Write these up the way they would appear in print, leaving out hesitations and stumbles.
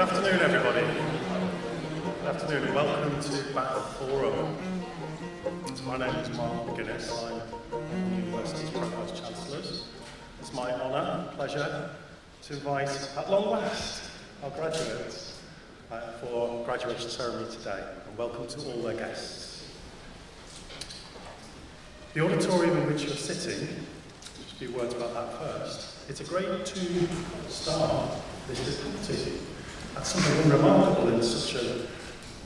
Good afternoon, everybody. Good afternoon, and welcome to Bath Forum. So my name is Mark McGuinness. I'm the University's Provost Chancellor. It's my honour and pleasure to invite, at long last, our graduates for graduation ceremony today, and welcome to all their guests. The auditorium in which you're sitting, just a few words about that first, it's a great to start this difficulty. That's something unremarkable in such a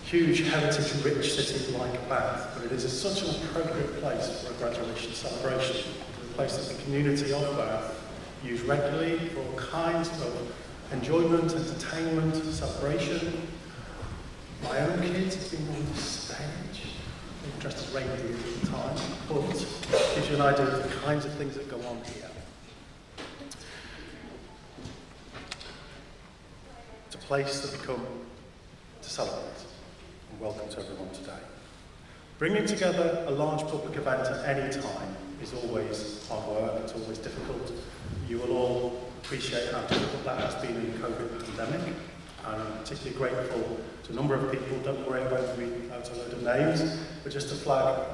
huge heritage-rich city like Bath, but it is such an appropriate place for a graduation celebration. A place that the community of Bath use regularly for all kinds of enjoyment, entertainment, celebration. My own kids have been on the stage. They were dressed as reindeer at the time, but it gives you an idea of the kinds of things that go on here. It's a place that we come to celebrate, and welcome to everyone today. Bringing together a large public event at any time is always hard work, it's always difficult. You will all appreciate how difficult that has been in the COVID pandemic, and I'm particularly grateful to a number of people. Don't worry, I won't read out a load of names, but just to flag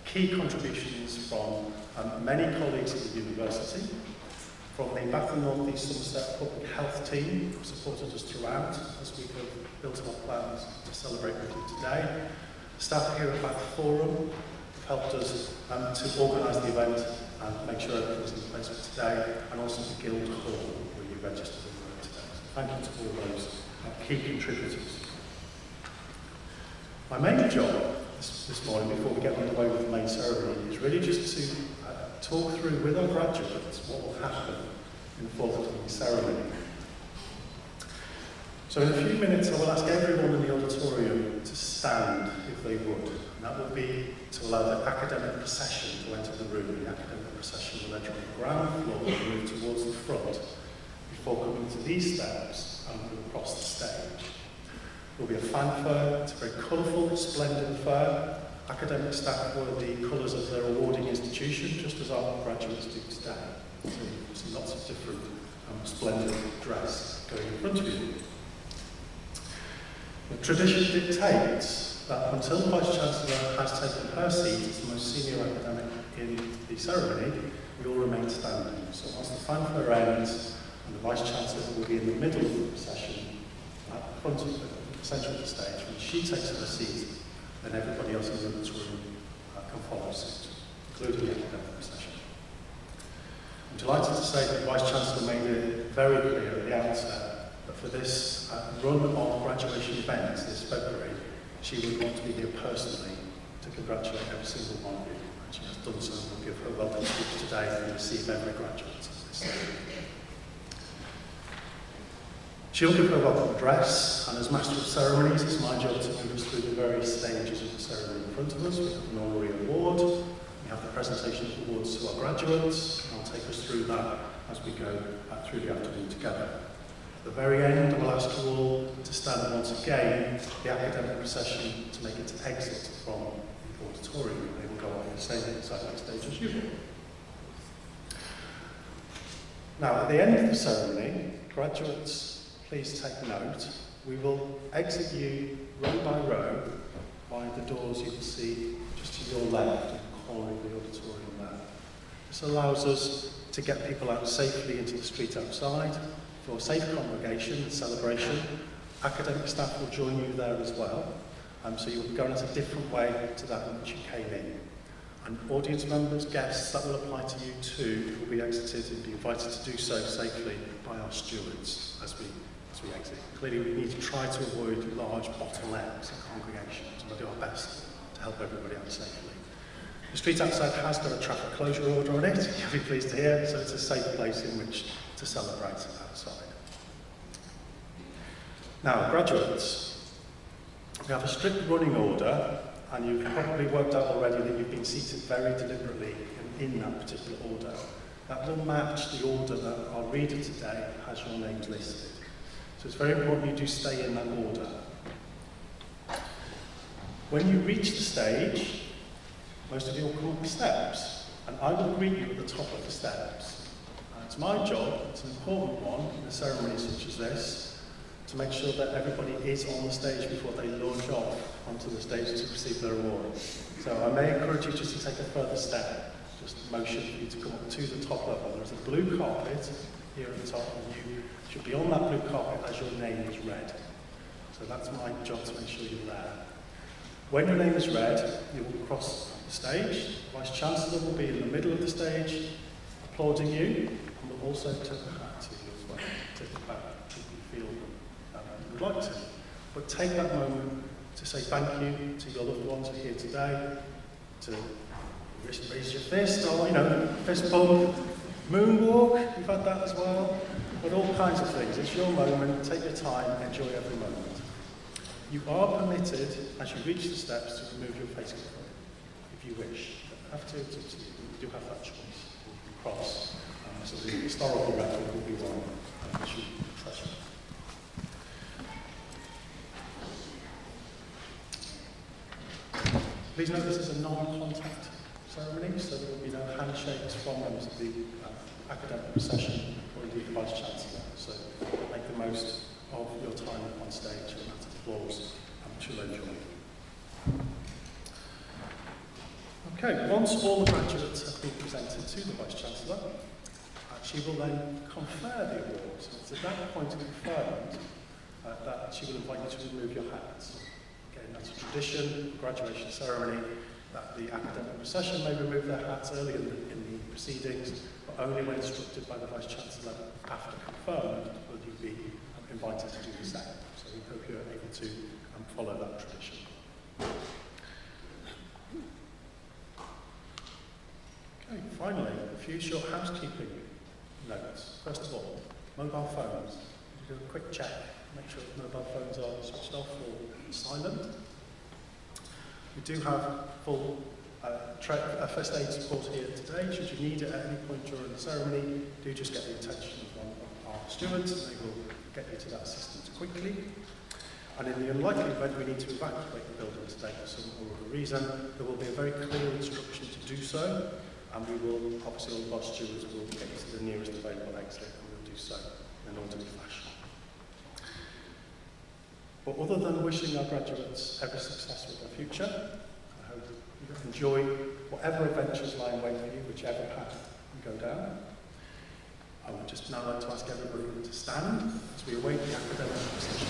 key contributions from many colleagues at the university, from the Bath and North East Somerset Public Health team, who supported us throughout as we have built our plans to celebrate with you today. Staff here at Bath Forum have helped us to organise the event and make sure everything was in place for today, and also the Guild Hall, where you registered and were today. So thank you to all those key contributors. My main job this morning, before we get underway with the main ceremony, is really just to talk through with our graduates what will happen in the forthcoming ceremony. So in a few minutes I will ask everyone in the auditorium to stand if they would, and that will be to allow the academic procession to enter the room. The academic procession will enter on the ground floor and move towards the front before coming to these steps and move across the stage. There will be a fanfare. It's a very colourful, splendid fair. Academic staff wear the colours of their awarding institution, just as our graduates do today. So you see lots of different splendid dress going in front of you. The tradition dictates that until the Vice-Chancellor has taken her seat as the most senior academic in the ceremony, we all remain standing. So once the fanfare ends and the Vice-Chancellor will be in the middle of the procession, at the front of the centre of the stage, when she takes her seat, then everybody else in the auditorium can follow suit, including the academic procession. I'm delighted to say that the Vice-Chancellor made it very clear at the outset that for this run of graduation events this February, she would want to be here personally to congratulate every single one of you, and she has done so. We'll give her a welcome speech today and receive every graduate at this ceremony. She'll give her welcome address, and as Master of Ceremonies, it's my job to move us through the various stages of the ceremony in front of us. We have an Honorary award, we have the presentation of awards to our graduates, and I'll take us through that as we go through the afternoon together. At the very end, I will ask you all to stand once again, the academic procession, to make its exit from the auditorium. They will go on the same side of the stage as usual. Now, at the end of the ceremony, graduates, please take note. We will exit you row by row by the doors you can see just to your left in the corner of the auditorium there. This allows us to get people out safely into the street outside for safe congregation and celebration. Academic staff will join you there as well, so you'll be going out a different way to that in which you came in. And audience members, guests, that will apply to you too, who will be exited and be invited to do so safely by our stewards as we exit. Clearly we need to try to avoid large bottlenecks in congregations, and we'll do our best to help everybody out safely. The street outside has got a traffic closure order on it, you'll be pleased to hear, so it's a safe place in which to celebrate outside. Now, graduates, we have a strict running order, and you've probably worked out already that you've been seated very deliberately in that particular order. That will match the order that our reader today has your names listed. So it's very important you do stay in that order. When you reach the stage, most of you will come up the steps, and I will greet you at the top of the steps. It's my job, it's an important one in a ceremony such as this, to make sure that everybody is on the stage before they launch off onto the stage to receive their award. So I may encourage you just to take a further step, just motion for you to come up to the top level. There's a blue carpet here at the top, and you should be on that blue carpet as your name is read. So that's my job to make sure you're there. When your name is read, you will cross the stage. The Vice-Chancellor will be in the middle of the stage, applauding you, and will also tip the hat to you as well, tip the hat if you feel you would like to. But take that moment to say thank you to your loved ones who are here today, to raise your fist, or, fist bump, moonwalk, you've had that as well, but all kinds of things. It's your moment, take your time, enjoy every moment. You are permitted, as you reach the steps, to remove your face covering, if you wish. You don't have to, it's up to you. You do have that choice. You can cross. So the historical record will be one that you treasure. Please note this is a non-contact ceremony, so there will be no handshakes from members of the academic procession or indeed the Vice-Chancellor. So make the most of your time on stage and that applause, which you'll enjoy. Okay, once all the graduates have been presented to the Vice-Chancellor, she will then confer the awards. It's at that point confirmed that she will invite you to remove your hats. Again, that's a tradition, graduation ceremony, that the academic procession may remove their hats early in the proceedings, but only when instructed by the Vice-Chancellor after confirmed will you be invited to do the same. So we hope you're able to follow that tradition. Okay, finally, a few short housekeeping notes. First of all, mobile phones. Do a quick check, make sure that mobile phones are switched off or silent. We do have full first aid support here today. Should you need it at any point during the ceremony, do just get the attention of one of our stewards, and they will get you to that assistance quickly. And in the unlikely event we need to evacuate the building today for some or other reason, there will be a very clear instruction to do so, and we will, obviously all of our stewards will get you to the nearest available exit, and we'll do so in an orderly fashion. But other than wishing our graduates every success with their future, I hope you enjoy whatever adventures lie in wait for you, whichever path you go down. I would just now like to ask everybody to stand as we await the academic procession.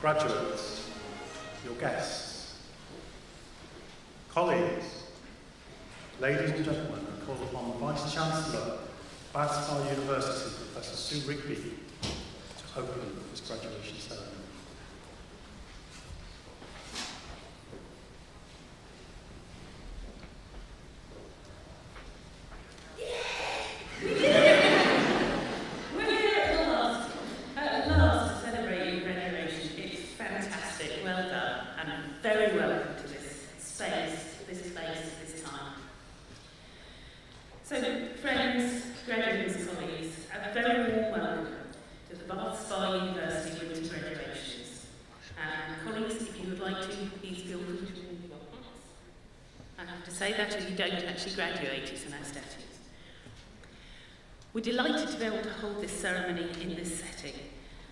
Graduates, your guests, Ladies and gentlemen, I call upon the Vice-Chancellor, Bath University, Professor Sue Rigby, to open this graduation ceremony. Graduated and our statues. We're delighted to be able to hold this ceremony in this setting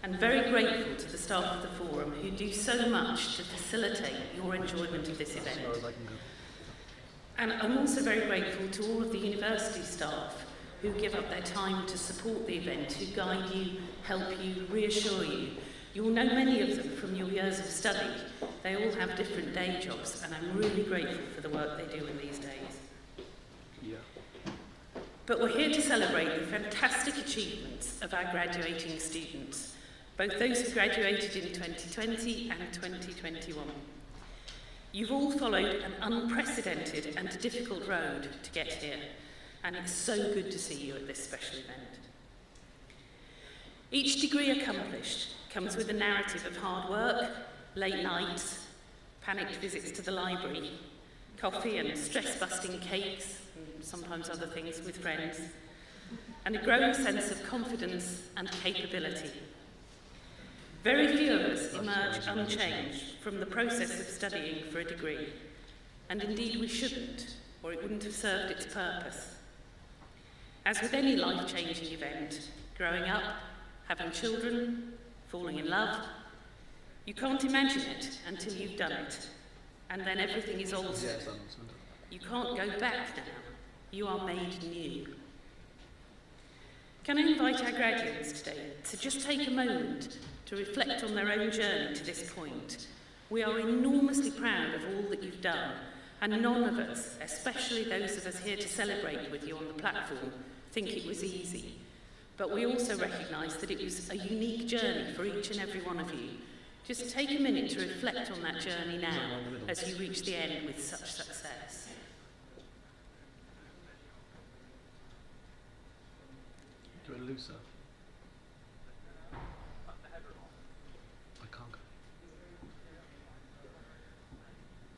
and very grateful to the staff of the Forum who do so much to facilitate your enjoyment of this event. And I'm also very grateful to all of the university staff who give up their time to support the event, who guide you, help you, reassure you. You'll know many of them from your years of study. They all have different day jobs, and I'm really grateful for the work they do in these days. But we're here to celebrate the fantastic achievements of our graduating students, both those who graduated in 2020 and 2021. You've all followed an unprecedented and difficult road to get here, and it's so good to see you at this special event. Each degree accomplished comes with a narrative of hard work, late nights, panicked visits to the library, coffee and stress-busting cakes, and sometimes other things with friends, and a growing sense of confidence and capability. Very few of us emerge unchanged from the process of studying for a degree, and indeed we shouldn't, or it wouldn't have served its purpose. As with any life-changing event, growing up, having children, falling in love, you can't imagine it until you've done it, and then everything is altered. You can't go back now. You are made new. Can I invite our graduates today to just take a moment to reflect on their own journey to this point? We are enormously proud of all that you've done, and none of us, especially those of us here to celebrate with you on the platform, think it was easy. But we also recognise that it was a unique journey for each and every one of you. Just take a minute to reflect on that journey now as you reach the end with such success. Do it looser. I can't go.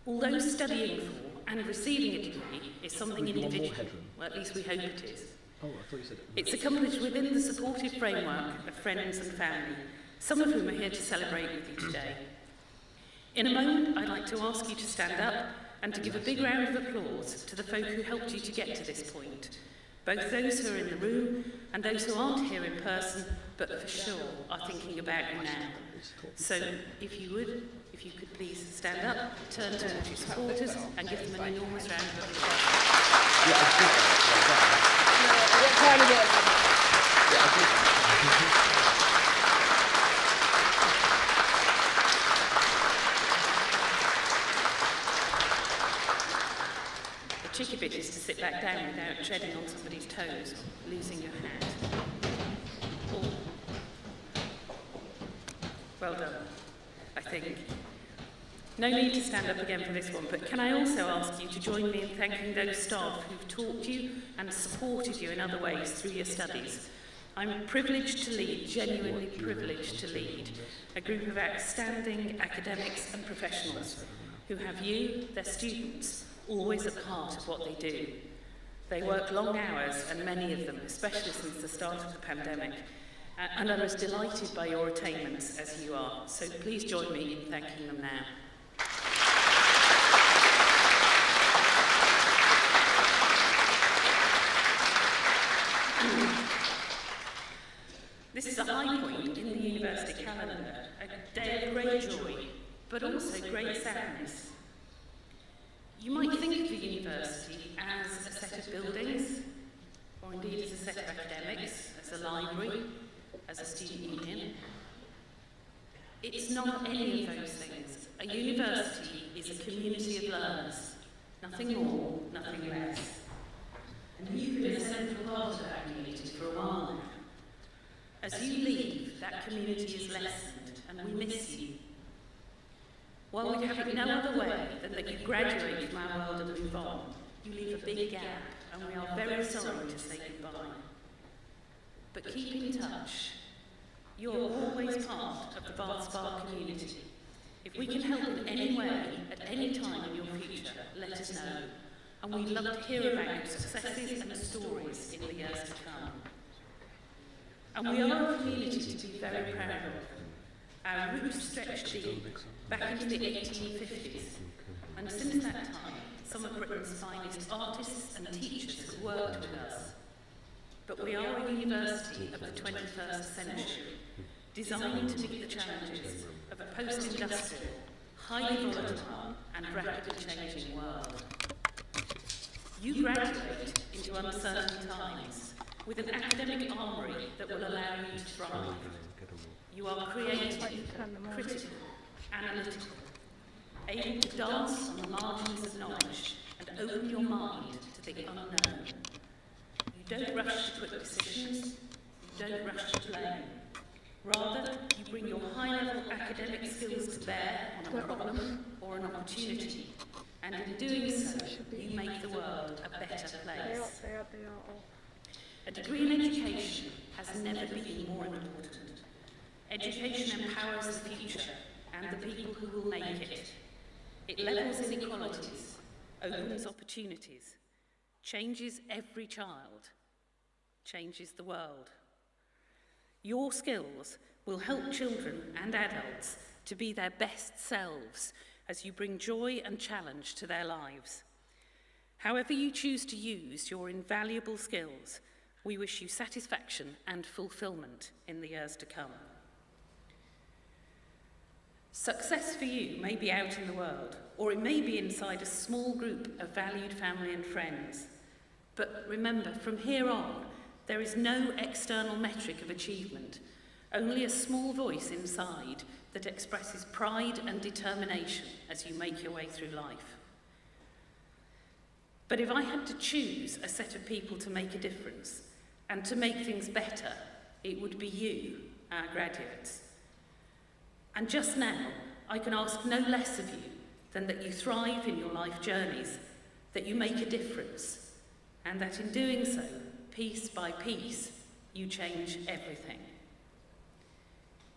Although studying for and receiving a degree is something individual, well, at least we hope it is, Oh, I thought you said it. it's accomplished within the supportive framework of friends and family, some of whom are here to celebrate with you today. In a moment, I'd like to ask you to stand up and to give a big round of applause to the folk who helped you to get to this point, both those who are in the room and those who aren't here in person, but for sure are thinking about you now. So, if you could please stand up, turn to your supporters and give them an enormous round of applause. The tricky bit is to sit back down without treading on somebody's toes or losing your hat. Oh. Well done, I think. No need to stand up again for this one, but can I also ask you to join me in thanking those staff who've taught you and supported you in other ways through your studies. I'm privileged to lead, genuinely privileged to lead, a group of outstanding academics and professionals who have you, their students, always at the heart of what they do. They work long hours, and many of them, especially since the start of the pandemic, and I'm as delighted by your attainments as you are. So please join me in thanking them now. This is a high point in the university calendar, a day of great joy, but also great sadness. You might think of the university as a set of buildings, or indeed as a set of academics, as a library, as a student union. It's not any of those things. A university is a community of learners, nothing more, nothing less. and you've been a central part of that community for a while now. As you leave, that community is lessened, and we miss you. While we'd have it no other way than that you graduate from our world and move on, you leave a big gap, and we are very sorry to say goodbye. But keep in touch. You're always part of the Bath Spa community. If we can help in any way, at any time in your future, let us know. And we'd love to hear about your successes and stories in the years to come. And we are a community to be very proud of. Our roots stretch deep, back into the 1850s. And since that time, some of Britain's finest artists and teachers have worked with us. But we are a university of the 21st century, designed to meet the challenges of a post-industrial, highly volatile and rapidly changing world. You graduate into uncertain times with an academic armoury that will allow you to thrive. You are creative, critical, analytical, able to dance on the margins of knowledge and open your mind to the unknown. You don't rush to quick decisions, you don't rush to blame. Rather, you bring your high-level academic skills to bear on a problem or an opportunity, and in doing so, you make the world a better place. A degree in education has never been more important. Education empowers the future and the people who will make it. It levels inequalities, opens opportunities, changes every child, changes the world. Your skills will help children and adults to be their best selves as you bring joy and challenge to their lives. However you choose to use your invaluable skills, we wish you satisfaction and fulfilment in the years to come. Success for you may be out in the world, or it may be inside a small group of valued family and friends. But remember, from here on, there is no external metric of achievement, only a small voice inside that expresses pride and determination as you make your way through life. But if I had to choose a set of people to make a difference and to make things better, it would be you, our graduates. And just now, I can ask no less of you than that you thrive in your life journeys, that you make a difference, and that in doing so, piece by piece, you change everything.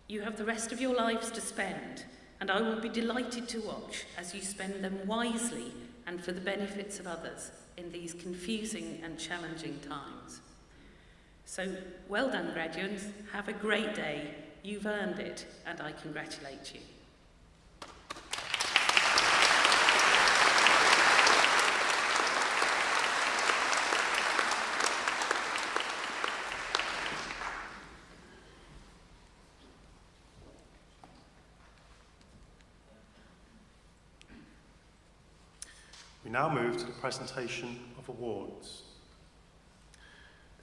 You have the rest of your lives to spend, and I will be delighted to watch as you spend them wisely and for the benefits of others in these confusing and challenging times. So, well done, graduates. Have a great day. You've earned it, and I congratulate you. We now move to the presentation of awards.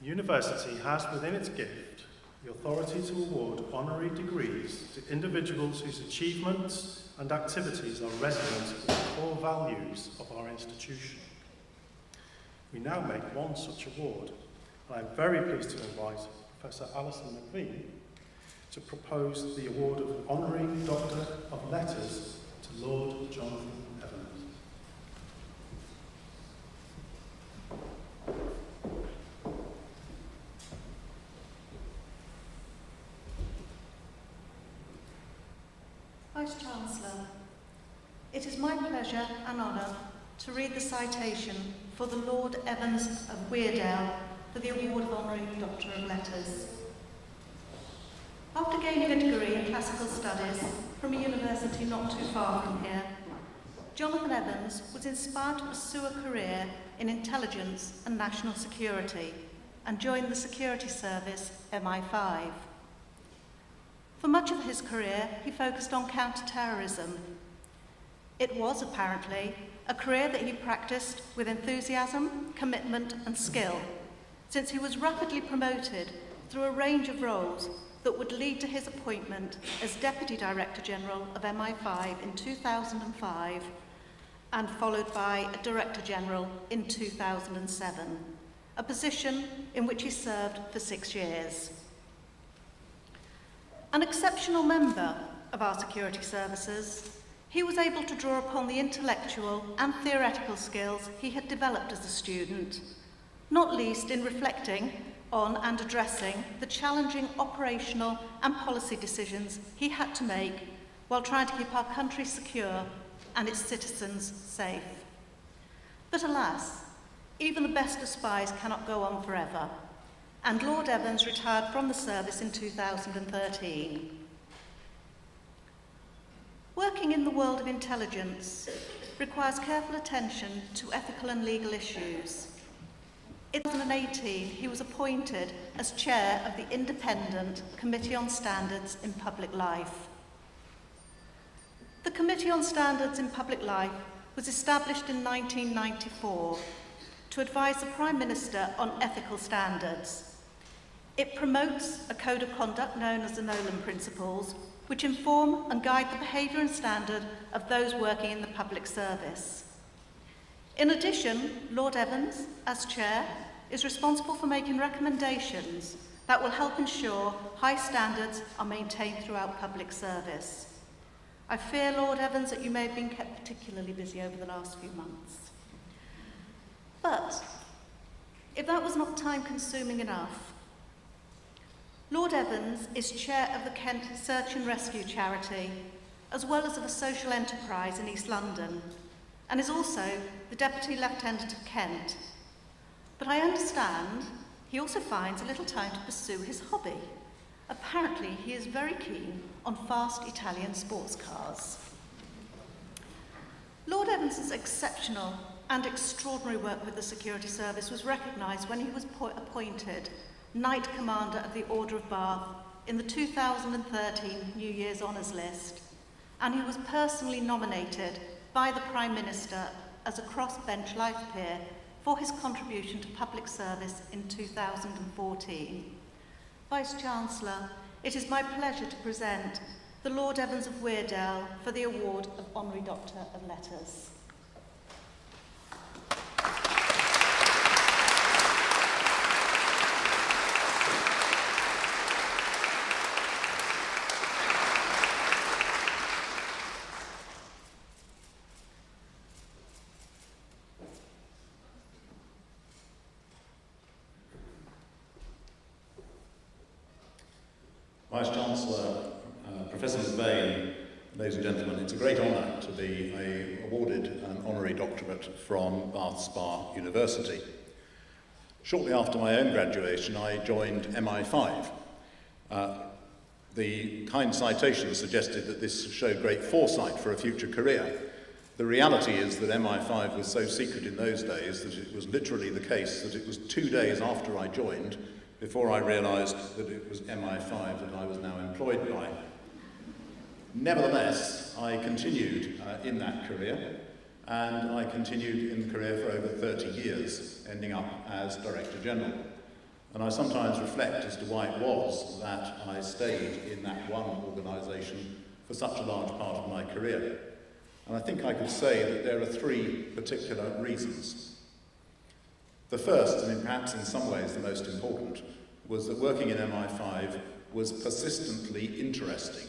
The university has within its gift the authority to award honorary degrees to individuals whose achievements and activities are resonant with the core values of our institution. We now make one such award, and I'm very pleased to invite Professor Alison McVean to propose the award of Honorary Doctor of Letters to Lord Jonathan Evans. Vice-Chancellor, it is my pleasure and honour to read the citation for the Lord Evans of Weardale for the award of Honorary Doctor of Letters. After gaining a degree in classical studies from a university not too far from here, Jonathan Evans was inspired to pursue a career in intelligence and national security and joined the security service MI5. For much of his career, he focused on counter-terrorism. It was, apparently, a career that he practiced with enthusiasm, commitment and skill, since he was rapidly promoted through a range of roles that would lead to his appointment as Deputy Director General of MI5 in 2005 and followed by a Director General in 2007, a position in which he served for 6 years. An exceptional member of our security services, he was able to draw upon the intellectual and theoretical skills he had developed as a student, not least in reflecting on and addressing the challenging operational and policy decisions he had to make while trying to keep our country secure and its citizens safe. But alas, even the best of spies cannot go on forever, and Lord Evans retired from the service in 2013. Working in the world of intelligence requires careful attention to ethical and legal issues. In 2018, he was appointed as chair of the Independent Committee on Standards in Public Life. The Committee on Standards in Public Life was established in 1994 to advise the Prime Minister on ethical standards. It promotes a code of conduct known as the Nolan Principles, which inform and guide the behaviour and standard of those working in the public service. In addition, Lord Evans, as chair, is responsible for making recommendations that will help ensure high standards are maintained throughout public service. I fear, Lord Evans, that you may have been kept particularly busy over the last few months. But if that was not time-consuming enough, Lord Evans is chair of the Kent Search and Rescue Charity, as well as of a social enterprise in East London, and is also the Deputy Lieutenant of Kent. But I understand he also finds a little time to pursue his hobby. Apparently, he is very keen on fast Italian sports cars. Lord Evans' exceptional and extraordinary work with the security service was recognised when he was appointed Knight Commander of the Order of Bath in the 2013 New Year's Honours List, and he was personally nominated by the Prime Minister as a cross-bench life peer for his contribution to public service in 2014. Vice-Chancellor, it is my pleasure to present the Lord Evans of Weardale for the award of Honorary Doctor of Letters. Vice-Chancellor, Professor McVeigh, ladies and gentlemen, it's a great honour to be awarded an honorary doctorate from Bath Spa University. Shortly after my own graduation, I joined MI5. The kind citation suggested that this showed great foresight for a future career. The reality is that MI5 was so secret in those days that it was literally the case that it was 2 days after I joined before I realised that it was MI5 that I was now employed by. Nevertheless, I continued in that career, and I continued in the career for over 30 years, ending up as Director General. And I sometimes reflect as to why it was that I stayed in that one organisation for such a large part of my career. And I think I could say that there are 3 particular reasons. The first, and perhaps in some ways the most important, was that working in MI5 was persistently interesting.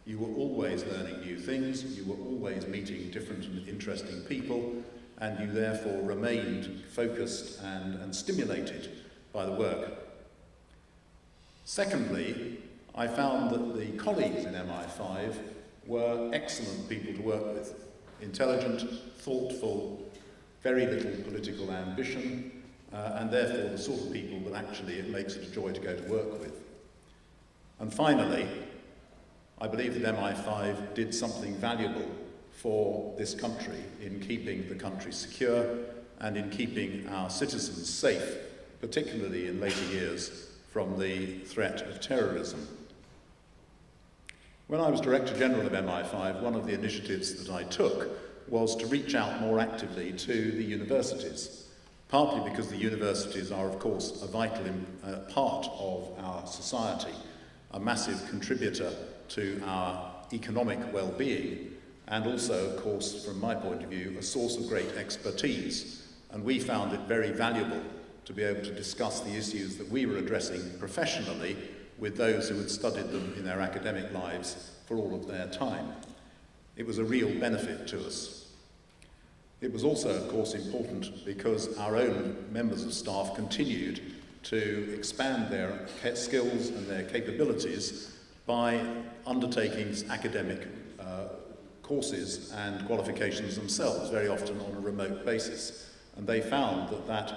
You were always learning new things, you were always meeting different and interesting people, and you therefore remained focused and stimulated by the work. Secondly, I found that the colleagues in MI5 were excellent people to work with. Intelligent, thoughtful, very little political ambition, and therefore the sort of people that actually it makes it a joy to go to work with. And finally, I believe that MI5 did something valuable for this country in keeping the country secure and in keeping our citizens safe, particularly in later years from the threat of terrorism. When I was Director General of MI5, one of the initiatives that I took was to reach out more actively to the universities, partly because the universities are, of course, a vital part of our society, a massive contributor to our economic well-being, and also, of course, from my point of view, a source of great expertise. And we found it very valuable to be able to discuss the issues that we were addressing professionally with those who had studied them in their academic lives for all of their time. It was a real benefit to us. It was also, of course, important because our own members of staff continued to expand their skills and their capabilities by undertaking academic courses and qualifications themselves, very often on a remote basis. And they found that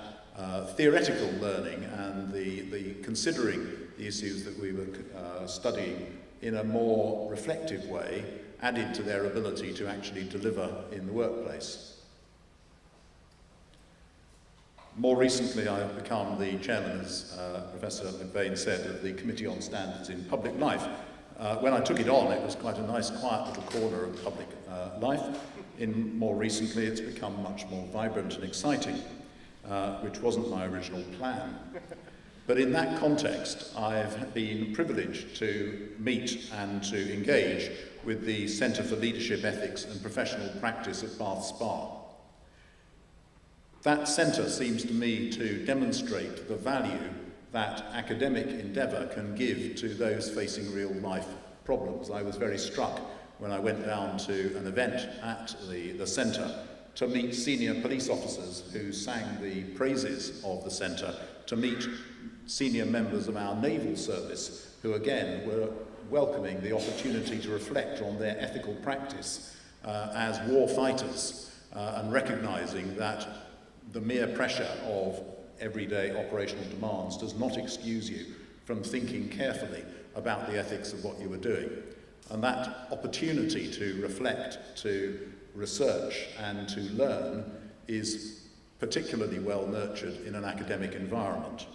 theoretical learning and the considering the issues that we were studying in a more reflective way added to their ability to actually deliver in the workplace. More recently, I have become the chairman, as Professor McVeigh said, of the Committee on Standards in Public Life. When I took it on, it was quite a nice, quiet little corner of public life. More recently, it's become much more vibrant and exciting, which wasn't my original plan. But in that context, I've been privileged to meet and to engage with the Centre for Leadership, Ethics and Professional Practice at Bath Spa. That centre seems to me to demonstrate the value that academic endeavour can give to those facing real life problems. I was very struck when I went down to an event at the centre to meet senior police officers who sang the praises of the centre, to meet senior members of our naval service who again were welcoming the opportunity to reflect on their ethical practice as war fighters and recognising that the mere pressure of everyday operational demands does not excuse you from thinking carefully about the ethics of what you are doing. And that opportunity to reflect, to research and to learn is particularly well nurtured in an academic environment.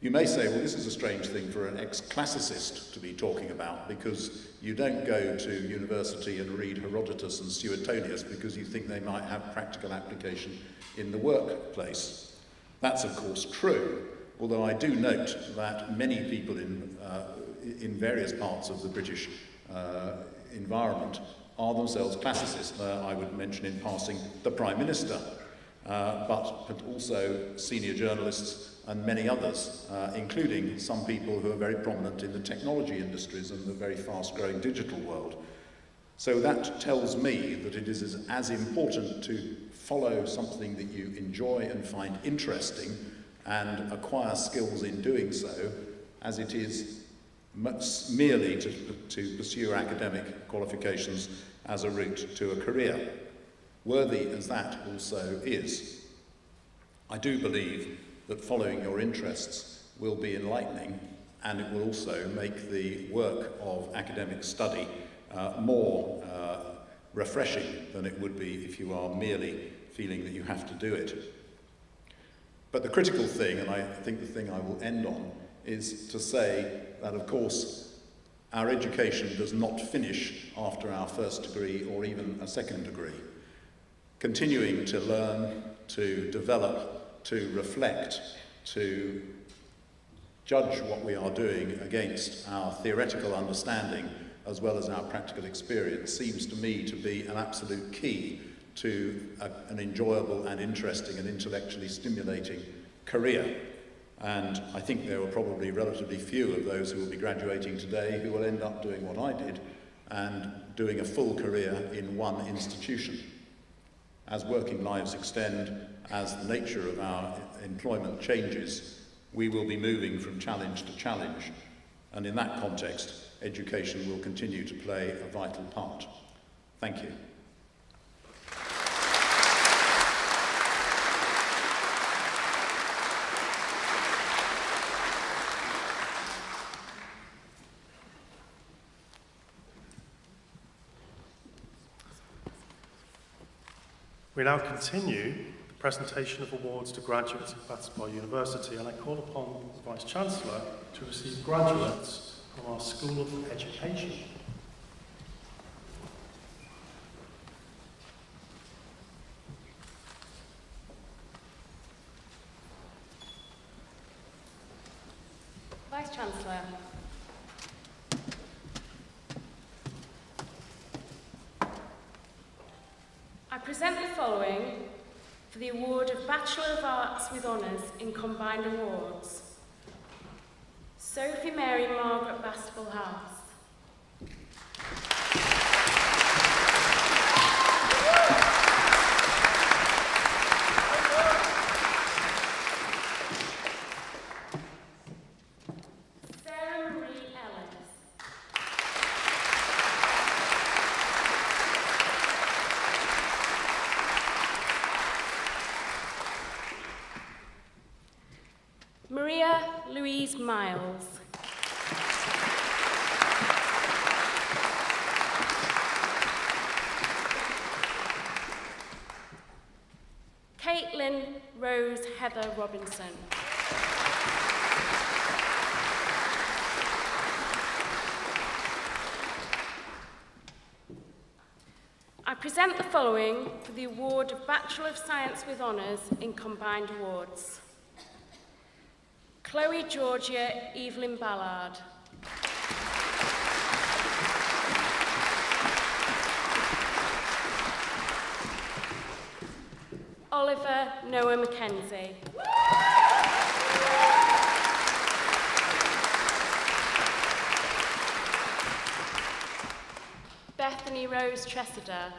You may say, well, this is a strange thing for an ex-classicist to be talking about, because you don't go to university and read Herodotus and Suetonius because you think they might have practical application in the workplace. That's, of course, true, although I do note that many people in various parts of the British environment are themselves classicists. I would mention in passing the Prime Minister, but also senior journalists and many others, including some people who are very prominent in the technology industries and the very fast-growing digital world. So that tells me that it is as important to follow something that you enjoy and find interesting and acquire skills in doing so, as it is merely to pursue academic qualifications as a route to a career, worthy as that also is. I do believe that following your interests will be enlightening, and it will also make the work of academic study more refreshing than it would be if you are merely feeling that you have to do it. But the critical thing, and I think the thing I will end on, is to say that, of course, our education does not finish after our first degree or even a second degree. Continuing to learn, to develop, to reflect, to judge what we are doing against our theoretical understanding as well as our practical experience seems to me to be an absolute key to an enjoyable and interesting and intellectually stimulating career. And I think there are probably relatively few of those who will be graduating today who will end up doing what I did and doing a full career in one institution. As working lives extend, as the nature of our employment changes, we will be moving from challenge to challenge, and in that context, education will continue to play a vital part. Thank you. We now continue the presentation of awards to graduates of Bath Spa University, and I call upon the Vice-Chancellor to receive graduates from our School of Education. Vice-Chancellor. I present the following for the award of Bachelor of Arts with Honours in Combined Awards, Sophie Mary Margaret Bastable House. Maria Louise Miles. Caitlin Rose Heather Robinson. I present the following for the award of Bachelor of Science with Honours in Combined Awards. Chloe Georgia Evelyn Ballard. Oliver Noah Mackenzie. Bethany Rose Tressida.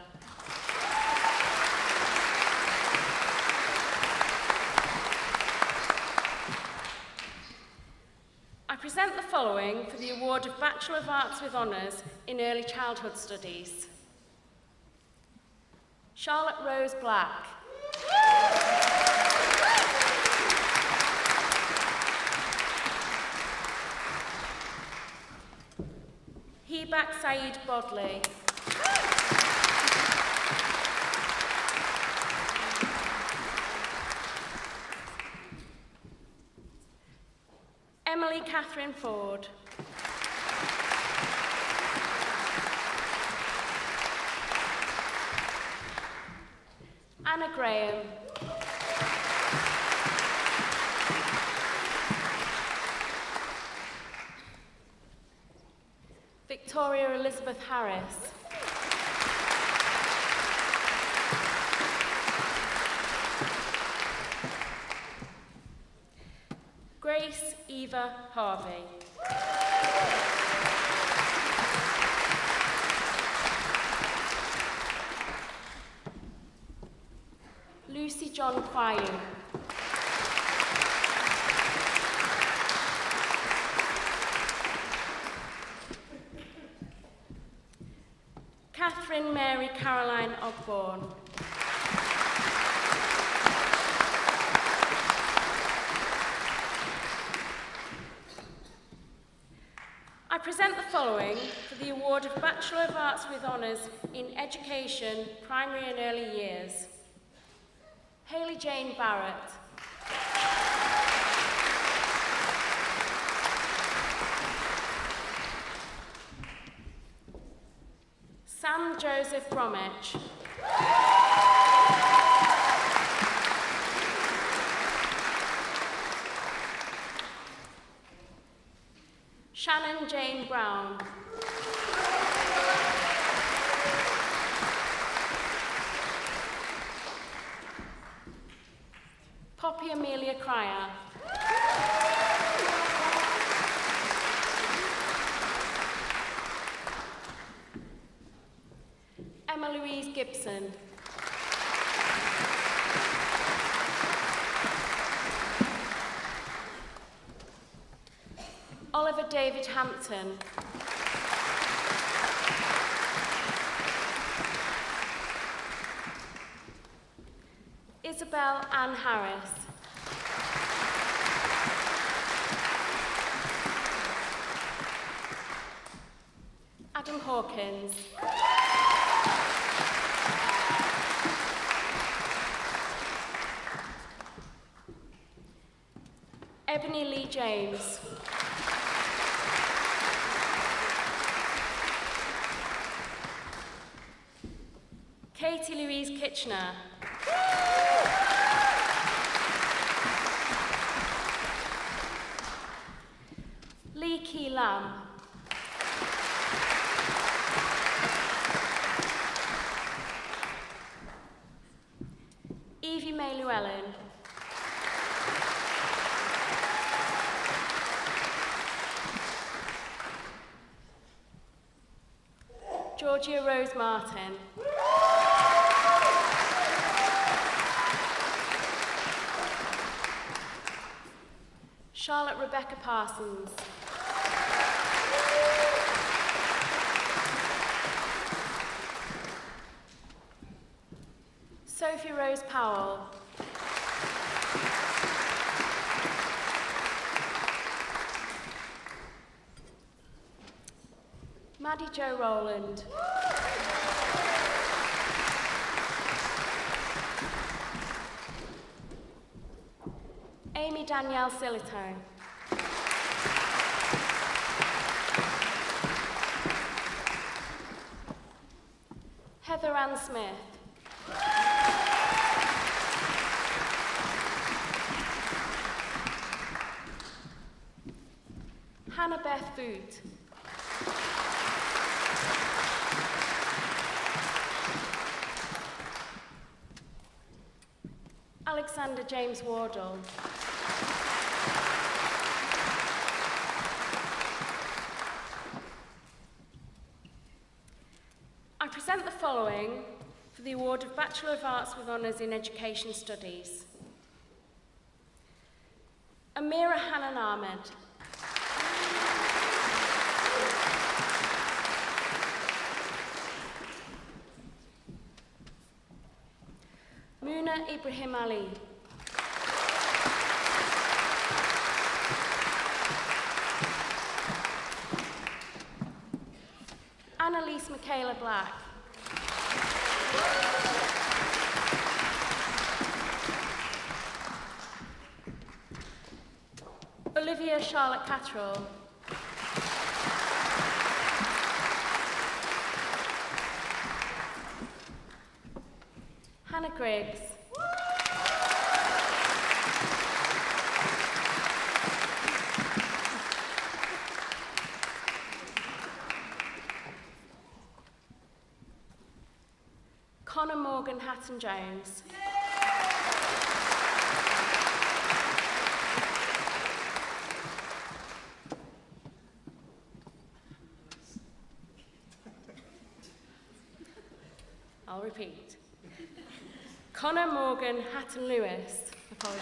I present the following for the award of Bachelor of Arts with Honours in Early Childhood Studies. Charlotte Rose Black. Hebak Saeed Bodley. Emily Catherine Ford. Anna Graham. Victoria Elizabeth Harris. Grace Eva Harvey. Lucy John Kwayu. Catherine Mary Caroline Ogborn. I present the following for the award of Bachelor of Arts with Honours in Education, Primary and Early Years. Hayley Jane Barrett. Sam Joseph Bromwich. Shannon Jane Brown. Poppy Amelia Cryer. Emma Louise Gibson. Oliver David Hampton. Isabel Ann Harris. Adam Hawkins. Ebony Lee James. Katie Louise Kitchener. Lee Key Lam. Evie May Llewellyn. Georgia Rose Martin. Charlotte Rebecca Parsons. Sophie Rose Powell. Maddie Jo Rowland. Amy Danielle Silito. Heather Ann Smith. Hannah Beth Boot. Alexander James Wardle. I present the following for the award of Bachelor of Arts with Honours in Education Studies. Amira Hanan Ahmed. Muna Ibrahim Ali. Annalise Michaela Black. Olivia Charlotte Cattrall. Hannah Griggs. Connor Morgan Hatton-Jones. I'll repeat. Connor Morgan Hatton-Lewis. Apologies.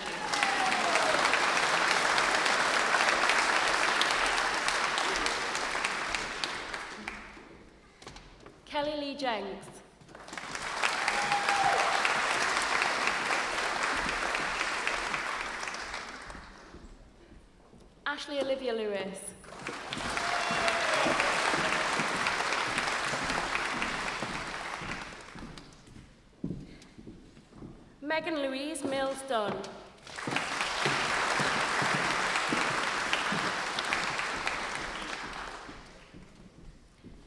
Kelly Lee Jenks. Ashley Olivia Lewis. Megan Louise Mills Dunn.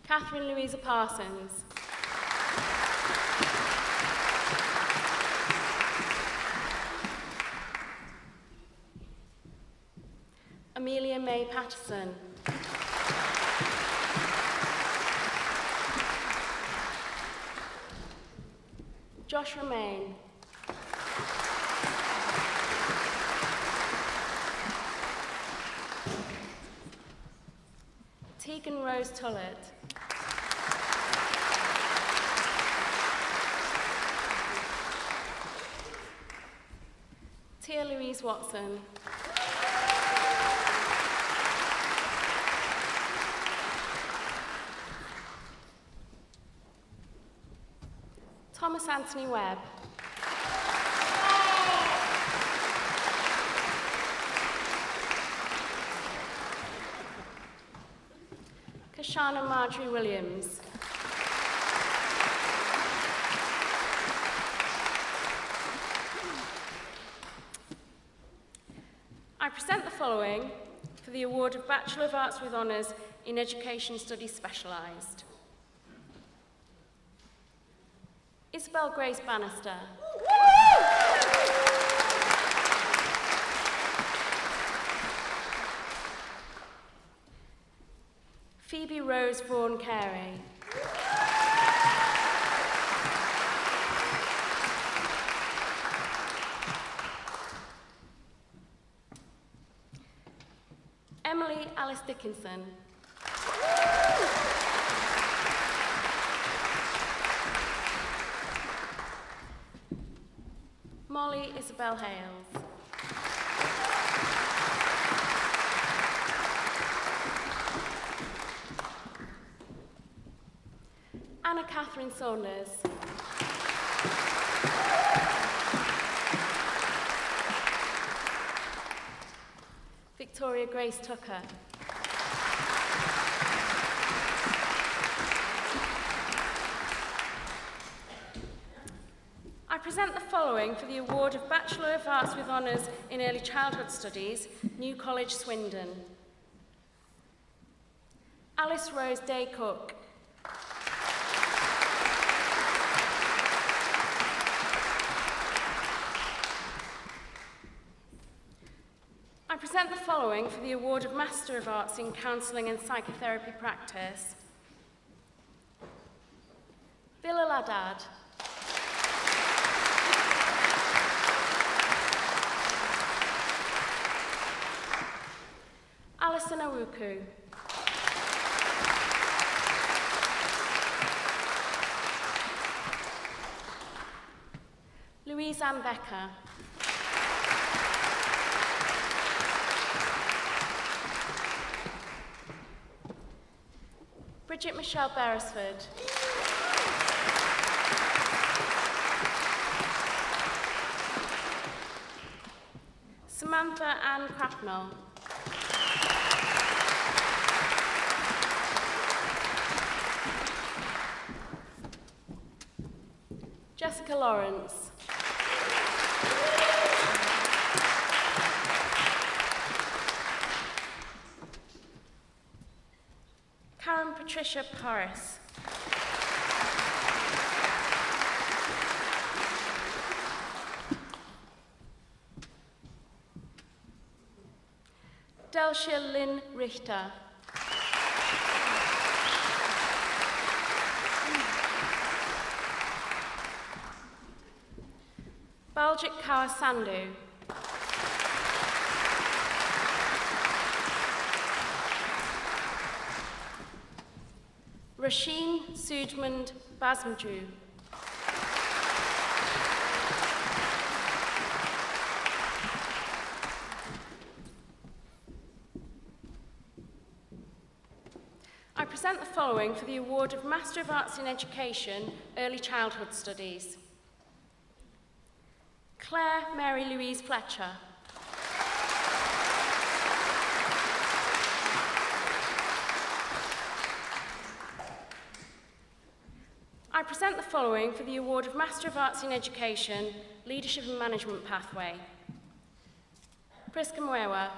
Catherine Louisa Parsons. Amelia May Patterson. Josh Romain. Tegan Rose Tullett. Tia Louise Watson. Thomas Anthony Webb. Kashana Marjorie Williams. I present the following for the award of Bachelor of Arts with Honours in Education Studies Specialised. Isabel Grace Bannister. Phoebe Rose Vaughan Carey. Emily Alice Dickinson. Molly Isabel Hales. Anna Catherine Saunders. Victoria Grace Tucker. I present the following for the award of Bachelor of Arts with Honours in Early Childhood Studies, New College, Swindon. Alice Rose Day Cook. I present the following for the award of Master of Arts in Counselling and Psychotherapy Practice. Bilal Haddad. Alison Awuku. Louise Ann Becker. Bridget Michelle Beresford. Samantha Ann Cracknell. Jessica Lawrence. Karen Patricia Paris. Delcia Lynn Richter. Baljit Kaur Sandhu. Rasheen Sujmand Basmju. I present the following for the award of Master of Arts in Education, Early Childhood Studies. Claire Mary Louise Fletcher. I present the following for the award of Master of Arts in Education, Leadership and Management Pathway. Priska Mwewa.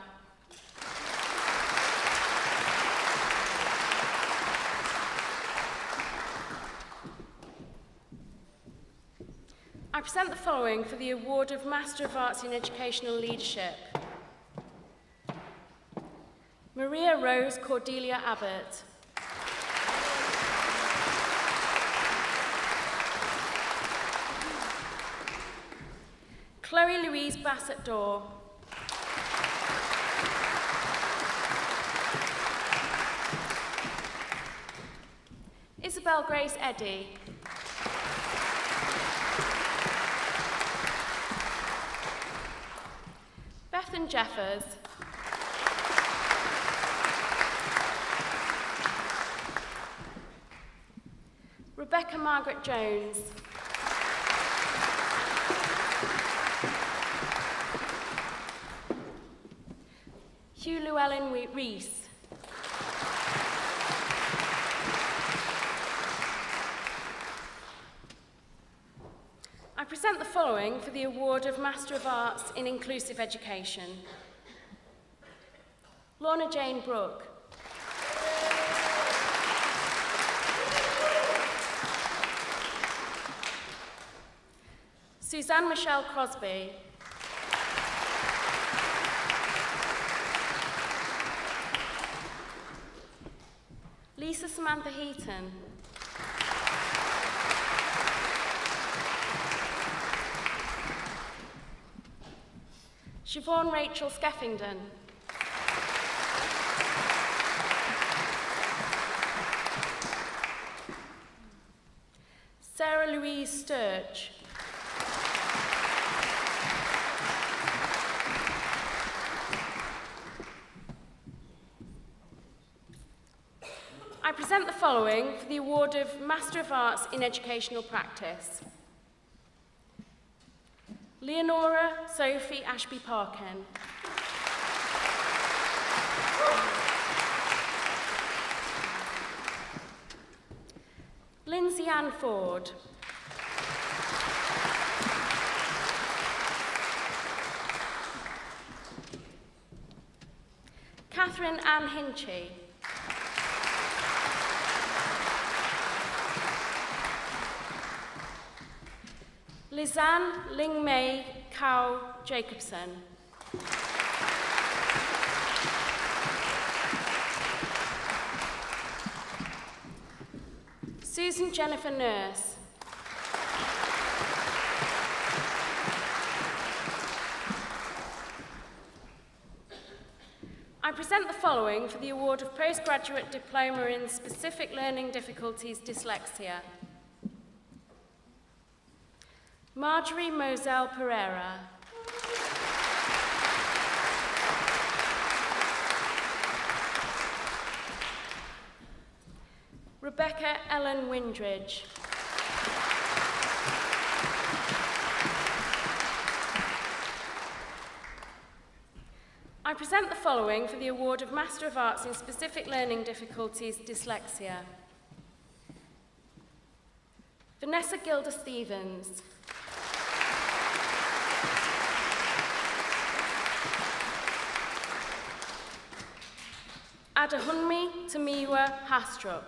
I present the following for the award of Master of Arts in Educational Leadership. Maria Rose Cordelia Abbott. Chloe Louise Bassett Dorr. Isabel Grace Eddy. Bethan Jeffers. Rebecca Margaret Jones. Hugh Llewellyn Rees. I present the following for the award of Master of Arts in Inclusive Education. Lorna Jane Brooke. Suzanne Michelle Crosby. Lisa Samantha Heaton. Siobhan Rachel Skeffington. Sarah Louise Sturge. I present the following for the award of Master of Arts in Educational Practice. Leonora Sophie Ashby Parkin. Lindsay Ann Ford. Catherine Ann Hinchy. Lizanne Ling Mei Kao Jacobson. Susan Jennifer Nurse. I present the following for the award of Postgraduate Diploma in Specific Learning Difficulties Dyslexia. Marjorie Moselle Pereira. Rebecca Ellen Windridge. I present the following for the award of Master of Arts in Specific Learning Difficulties Dyslexia. Vanessa Gilda Stevens. Adahunmi Tamiwa Hastrup.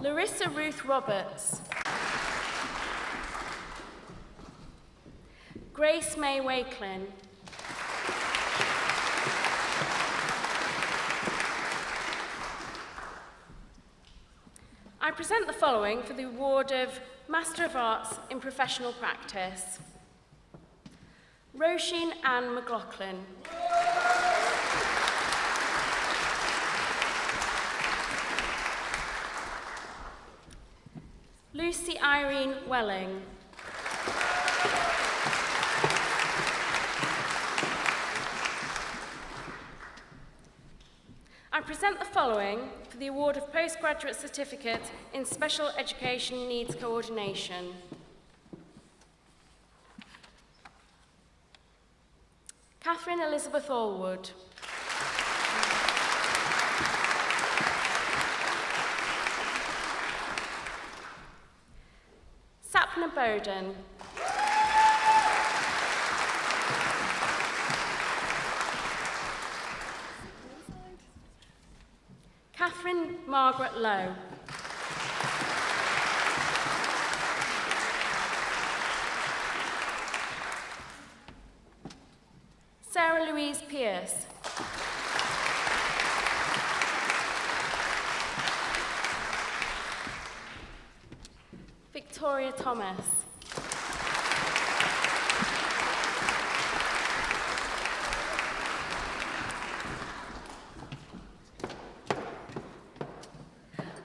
Larissa Ruth Roberts. Grace May Wakelin. I present the following for the award of Master of Arts in Professional Practice. Roisin Ann McLaughlin. Lucy Irene Welling. I present the following for the award of Postgraduate Certificate in Special Education Needs Coordination. Catherine Elizabeth Allwood. Sapna Bowden. Catherine Margaret Lowe. Sarah Louise Pierce. Victoria Thomas.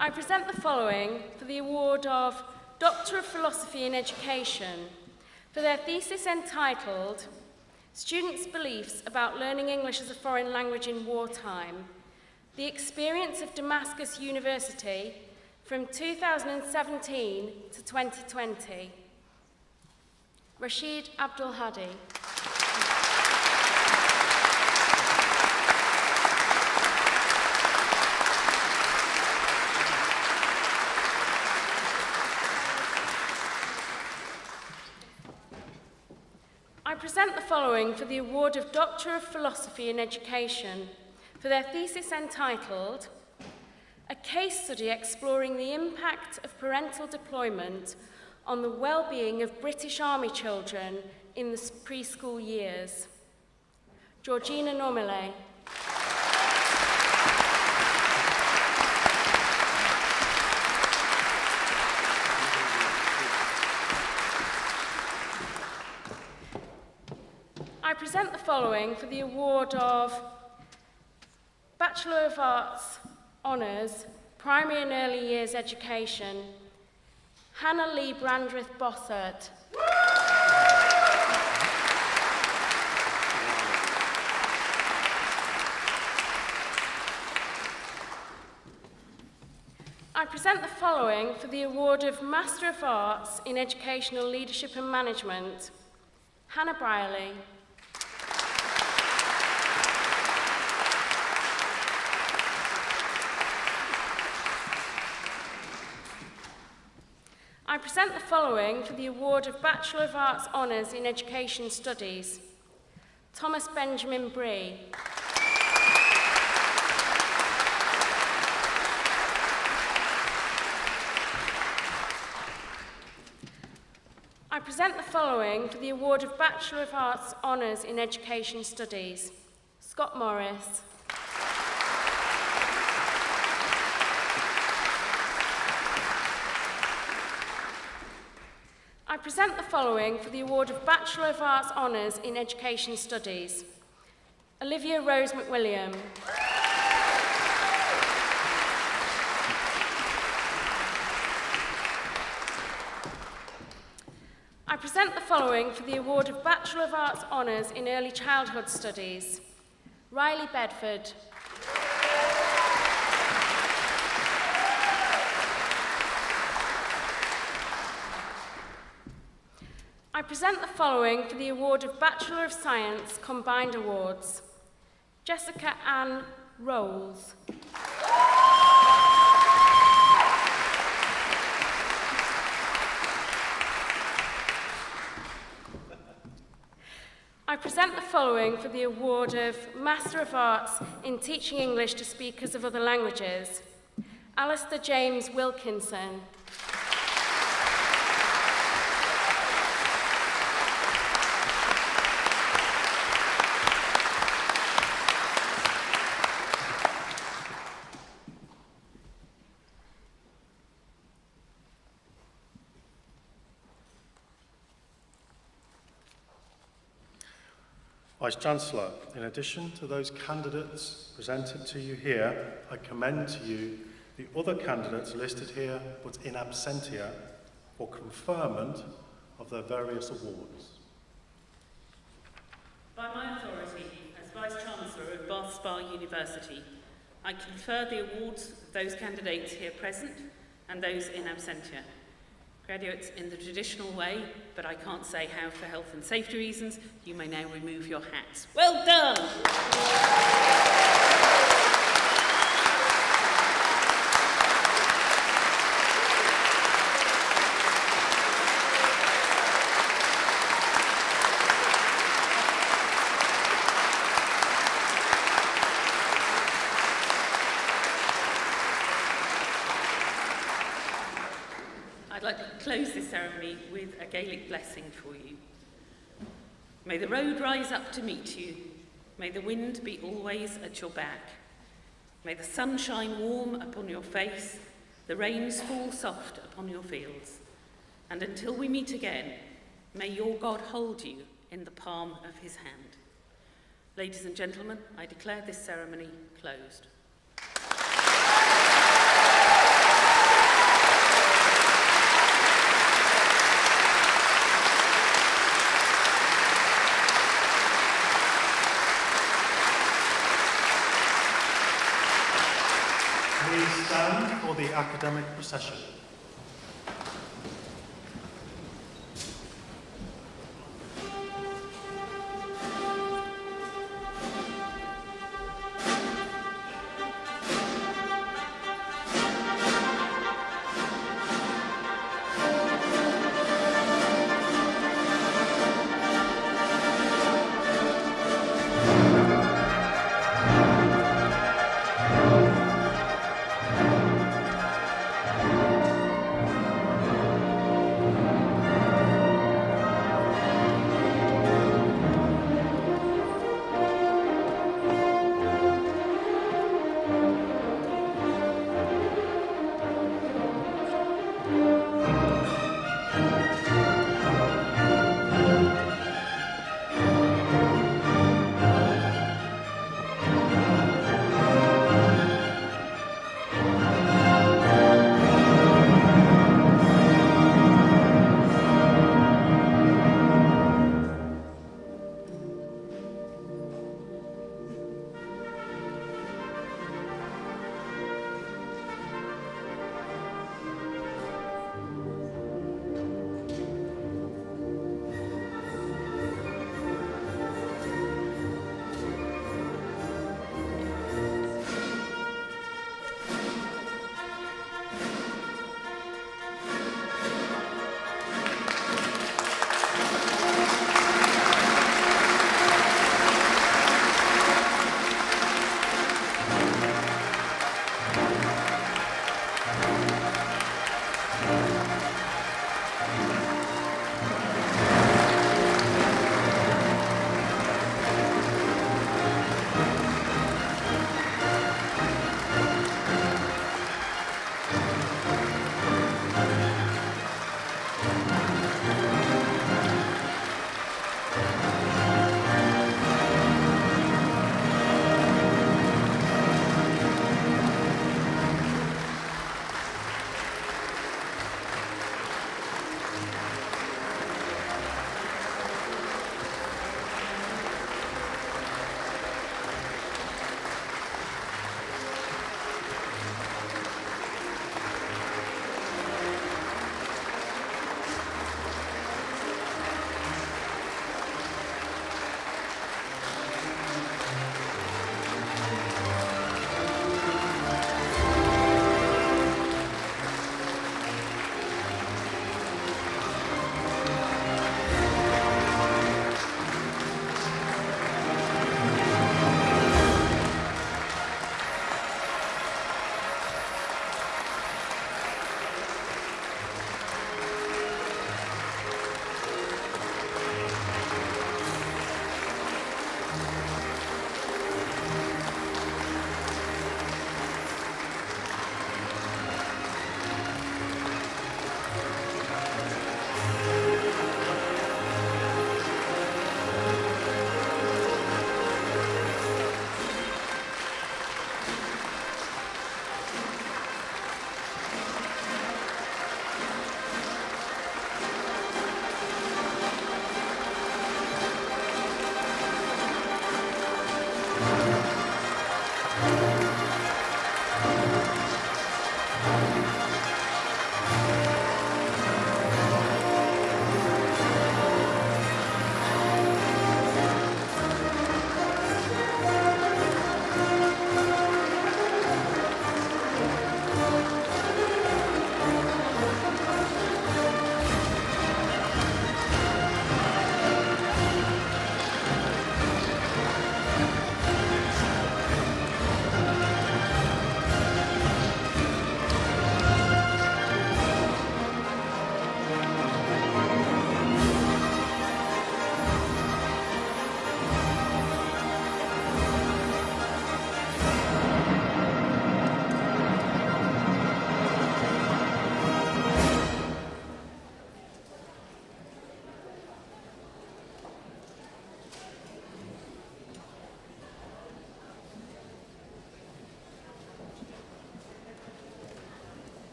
I present the following for the award of Doctor of Philosophy in Education for their thesis entitled Students' Beliefs about Learning English as a Foreign Language in Wartime, the Experience of Damascus University from 2017 to 2020. Rashid Abdul Hadi. I present the following for the award of Doctor of Philosophy in Education for their thesis entitled A Case Study Exploring the Impact of Parental Deployment on the Well-Being of British Army Children in the Preschool Years. Georgina Normile. I present the following for the award of Bachelor of Arts Honours, Primary and Early Years Education, Hannah Lee Brandreth Bossert. I present the following for the award of Master of Arts in Educational Leadership and Management, Hannah Brierley. I present the following for the award of Bachelor of Arts Honours in Education Studies, Thomas Benjamin Bree. I present the following for the award of Bachelor of Arts Honours in Education Studies, Scott Morris. I present the following for the award of Bachelor of Arts Honours in Education Studies, Olivia Rose McWilliam. I present the following for the award of Bachelor of Arts Honours in Early Childhood Studies, Riley Bedford. I present the following for the award of Bachelor of Science Combined Awards, Jessica Ann Rolls. I present the following for the award of Master of Arts in Teaching English to Speakers of Other Languages, Alistair James Wilkinson. Vice-Chancellor, in addition to those candidates presented to you here, I commend to you the other candidates listed here but in absentia for conferment of their various awards. By my authority as Vice-Chancellor of Bath Spa University, I confer the awards of those candidates here present and those in absentia. Graduates, in the traditional way, but I can't say how for health and safety reasons, you may now remove your hats. Well done! I'd like to close this ceremony with a Gaelic blessing for you. May the road rise up to meet you. May the wind be always at your back. May the sun shine warm upon your face, the rains fall soft upon your fields. And until we meet again, may your God hold you in the palm of his hand. Ladies and gentlemen, I declare this ceremony closed. Please stand for the academic procession.